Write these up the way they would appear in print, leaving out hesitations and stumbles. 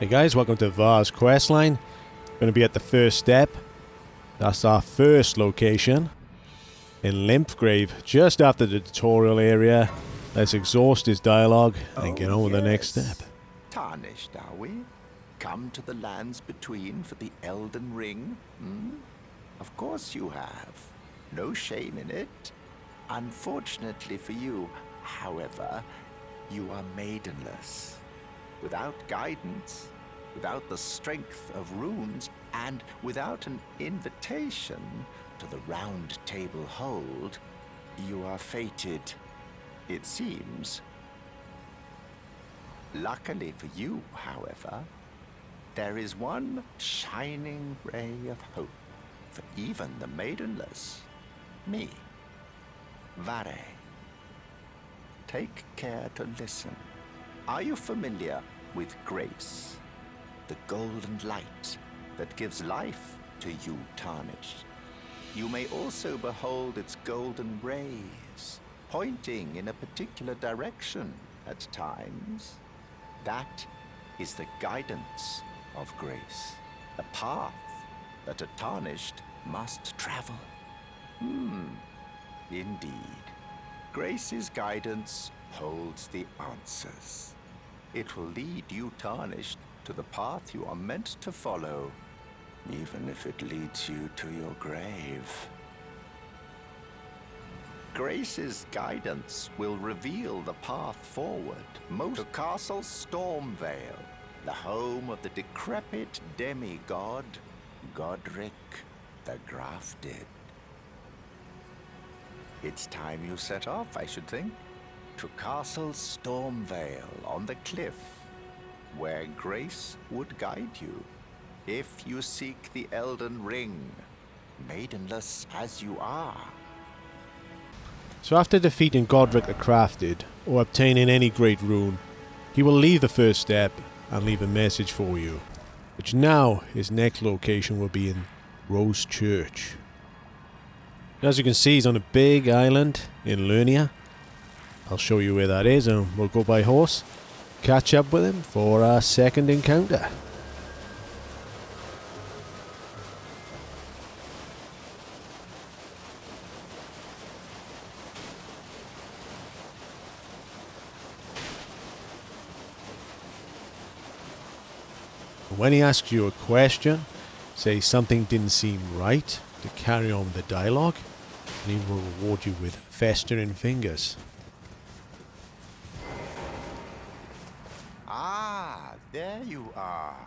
Hey guys, welcome to Varré Questline. Going to be at the first step. That's our first location. In Limfgrave, just after the tutorial area. Let's exhaust his dialogue and get on with the next step. Tarnished, are we? Come to the lands between for the Elden Ring? Of course you have. No shame in it. Unfortunately for you, however, you are maidenless. Without guidance, without the strength of runes, and without an invitation to the Round Table Hold, you are fated, it seems. Luckily for you, however, there is one shining ray of hope for even the maidenless. Me, Varre. Take care to listen. Are you familiar with grace? The golden light that gives life to you tarnished. You may also behold its golden rays, pointing in a particular direction at times. That is the guidance of grace, a path that a tarnished must travel. Indeed. Grace's guidance holds the answers. It will lead you tarnished to the path you are meant to follow, even if it leads you to your grave. Grace's guidance will reveal the path forward, most to Castle Stormvale, the home of the decrepit demigod, Godric the Grafted. It's time you set off, I should think, to Castle Stormvale on the cliff, where Grace would guide you, if you seek the Elden Ring, maidenless as you are. So after defeating Godric the Crafted, or obtaining any great rune, he will leave the first step and leave a message for you, which now his next location will be in Rose Church. As you can see, he's on a big island in Lernia. I'll show you where that is and we'll go by horse, catch up with him for our second encounter. When he asks you a question, say something didn't seem right, to carry on with the dialogue, and he will reward you with festering fingers. Ah, there you are.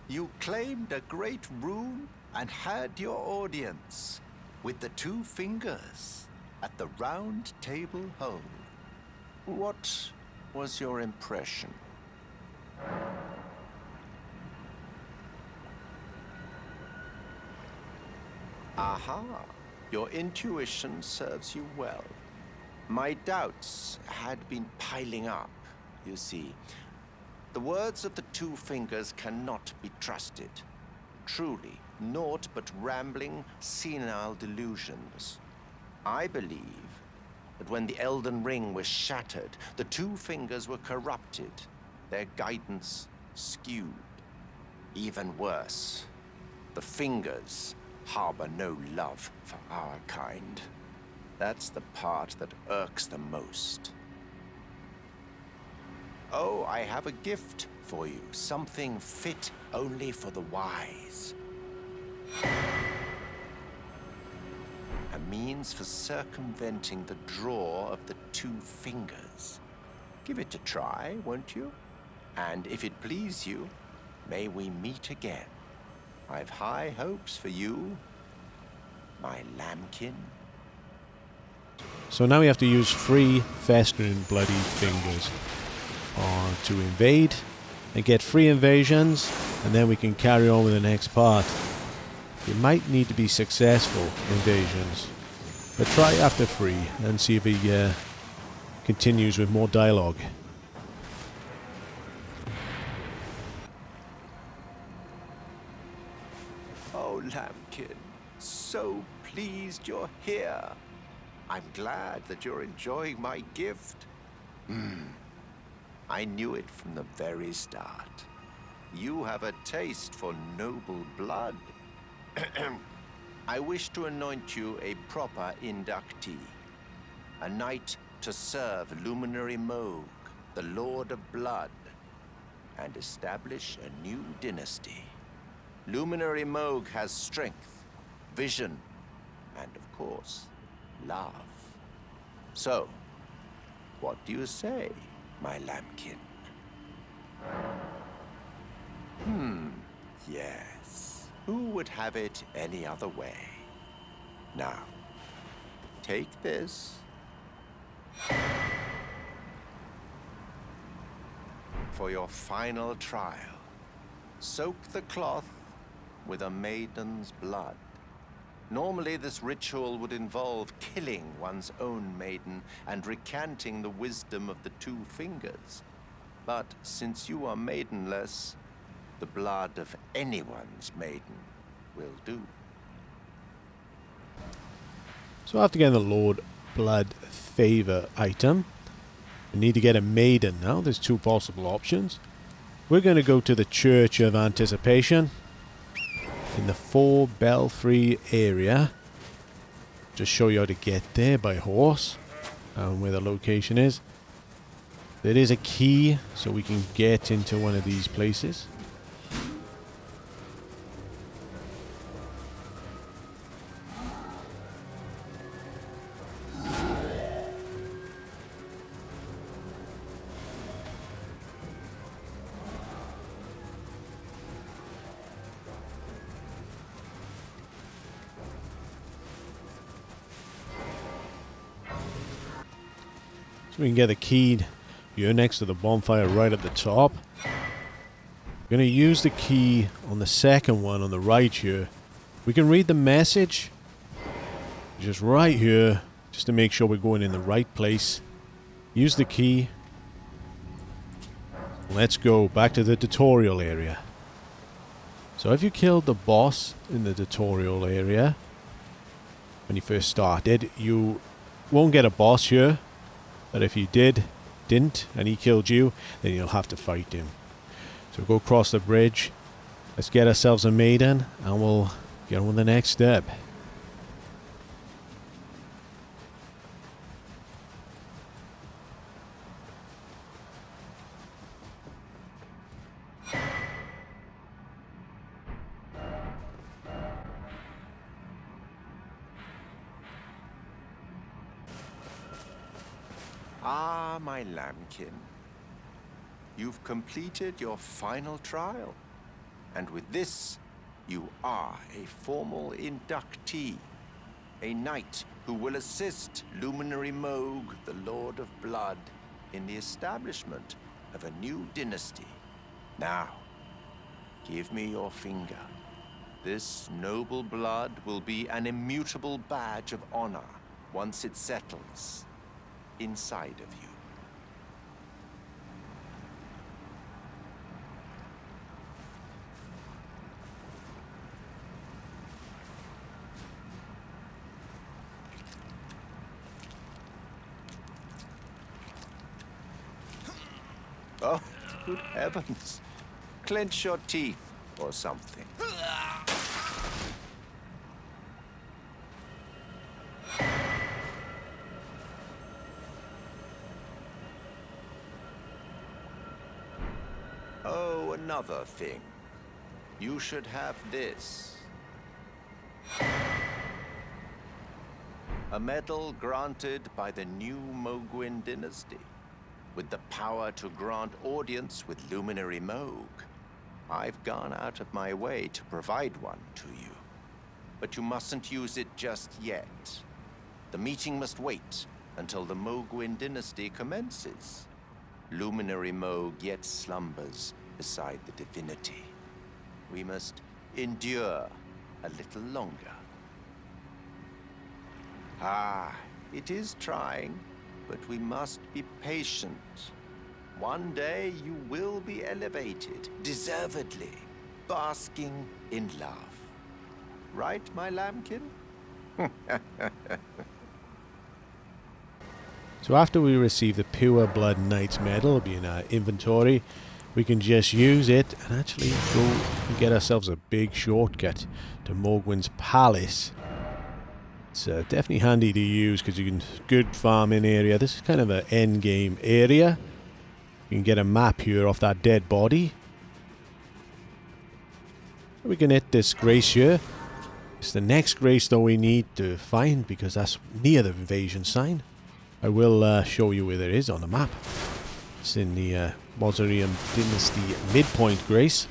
You claimed a great rune and had your audience with the two fingers at the Round Table Hold. What was your impression? Aha, your intuition serves you well. My doubts had been piling up, you see. The words of the two fingers cannot be trusted. Truly, naught but rambling, senile delusions. I believe that when the Elden Ring was shattered, the two fingers were corrupted, their guidance skewed. Even worse, the fingers harbor no love for our kind. That's the part that irks the most. Oh, I have a gift for you, something fit only for the wise. A means for circumventing the draw of the two fingers. Give it a try, won't you? And if it please you, may we meet again. I've high hopes for you, my lambkin. So now we have to use 3 festering bloody fingers to invade and get 3 invasions, and then we can carry on with the next part. It might need to be successful invasions, but try after 3 and see if he continues with more dialogue. Oh, lambkin, so pleased you're here. I'm glad that you're enjoying my gift. I knew it from the very start. You have a taste for noble blood. I wish to anoint you a proper inductee. A knight to serve Luminary Mohg, the Lord of Blood, and establish a new dynasty. Luminary Mohg has strength, vision, and of course, love. So, what do you say, my lambkin? Yes. Who would have it any other way? Now, take this. For your final trial, soak the cloth with a maiden's blood. Normally, this ritual would involve killing one's own maiden and recanting the wisdom of the two fingers. But since you are maidenless, the blood of anyone's maiden will do. So after getting the Lord Blood Favor item, we need to get a maiden now. There's two possible options. We're going to go to the Church of Anticipation in the 4 Belfries area. Just show you how to get there by horse and where the location is. There is a key so we can get into one of these places. We can get the key here next to the bonfire right at the top. We're going to use the key on the second one on the right here. We can read the message just right here, just to make sure we're going in the right place. Use the key. Let's go back to the tutorial area. So if you killed the boss in the tutorial area when you first started, you won't get a boss here. But if you didn't, and he killed you, then you'll have to fight him. So go across the bridge. Let's get ourselves a maiden, and we'll get on with the next step. Ah, my lambkin. You've completed your final trial. And with this, you are a formal inductee. A knight who will assist Luminary Mohg, the Lord of Blood, in the establishment of a new dynasty. Now, give me your finger. This noble blood will be an immutable badge of honor once it settles inside of you. Oh, good heavens. Clench your teeth or something. Oh, another thing. You should have this. A medal granted by the new Moghwyn dynasty, with the power to grant audience with Luminary Mohg. I've gone out of my way to provide one to you. But you mustn't use it just yet. The meeting must wait until the Moghwyn dynasty commences. Luminary Mohg yet slumbers beside the divinity. We must endure a little longer. Ah, it is trying, but we must be patient. One day you will be elevated, deservedly, basking in love. Right, my lambkin? So after we receive the Pureblood Knight's Medal, it'll be in our inventory. we can just use it and actually go and get ourselves a big shortcut to Moghwyn's palace. It's definitely handy to use because you can good farming area. This is kind of an end game area. You can get a map here off that dead body. We can hit this grace here. It's the next grace though we need to find because that's near the invasion sign. I will show you where there is on the map. It's in the Mausoleum Dynasty midpoint grace.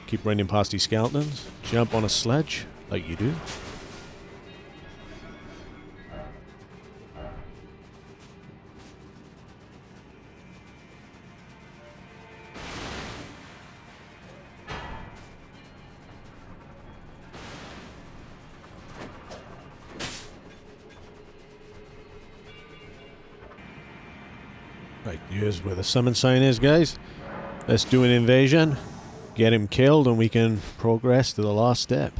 Keep running past these skeletons. Jump on a sledge like you do. Right, here's where the summon sign is, guys. Let's do an invasion. Get him killed and we can progress to the last step.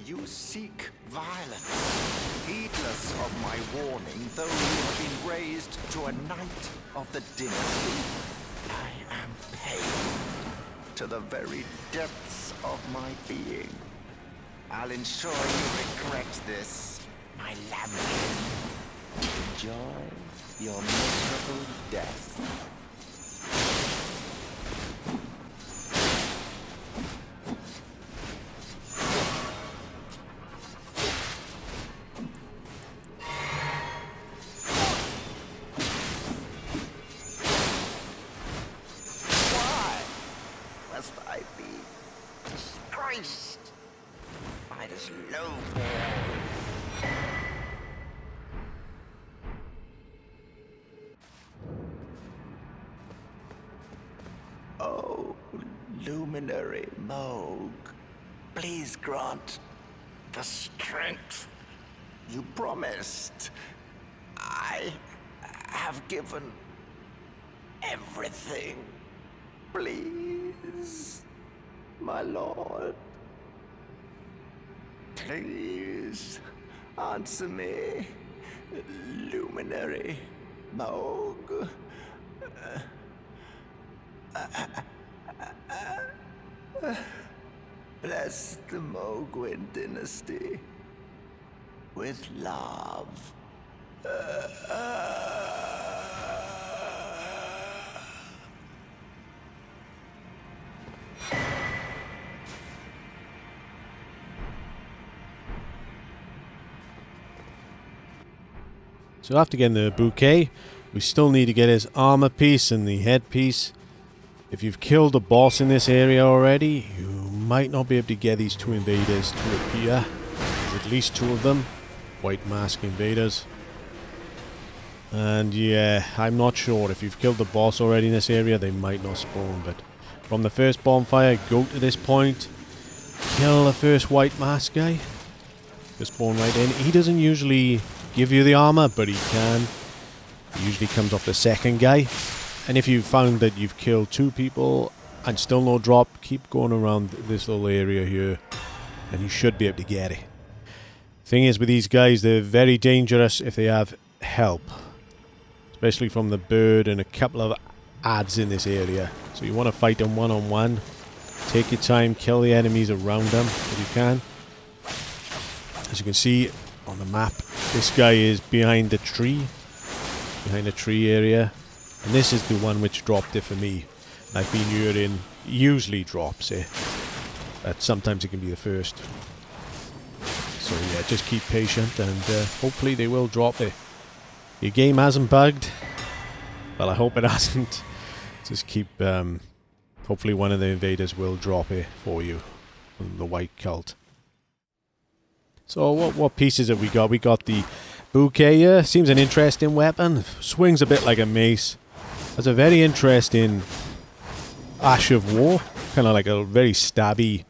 You seek violence, heedless of my warning, though you have been raised to a knight of the dynasty. I am pained to the very depths of my being. I'll ensure you regret this, my lambkin. Enjoy your miserable death. Why must I be disgraced by this lowborn? Oh, luminary Mohg, please grant the strength you promised. I have given everything. Please, my lord. Please, answer me, luminary Mohg. Bless the Moghwyn dynasty with love. So after getting the bouquet, we still need to get his armor piece and the headpiece. If you've killed a boss in this area already, you might not be able to get these two invaders to appear. There's at least two of them. White mask invaders. And yeah, I'm not sure. If you've killed the boss already in this area, they might not spawn. But from the first bonfire, go to this point. Kill the first white mask guy. Just spawn right in. He doesn't usually give you the armor, but he can. He usually comes off the second guy. And if you found that you've killed two people and still no drop, keep going around this little area here and you should be able to get it. Thing is with these guys, they're very dangerous if they have help, especially from the bird and a couple of adds in this area. So you want to fight them one-on-one. Take your time, kill the enemies around them if you can. As you can see on the map, this guy is behind the tree area. And this is the one which dropped it for me. I've been hearing usually drops it. But sometimes it can be the first. So yeah, just keep patient and hopefully they will drop it. Your game hasn't bugged. Well, I hope it hasn't. Just keep... hopefully one of the invaders will drop it for you. From the white cult. So what pieces have we got? We got the bouquet here. Seems an interesting weapon. Swings a bit like a mace. Has a very interesting Ash of War, kind of like a very stabby.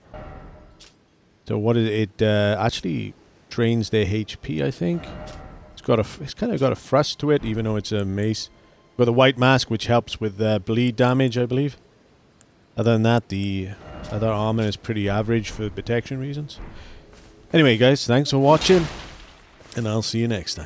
So what is it? Actually drains their HP, I think. It's kind of got a thrust to it, even though it's a mace. Got the white mask, which helps with bleed damage, I believe. Other than that, the other armor is pretty average for protection reasons. Anyway, guys, thanks for watching. and I'll see you next time.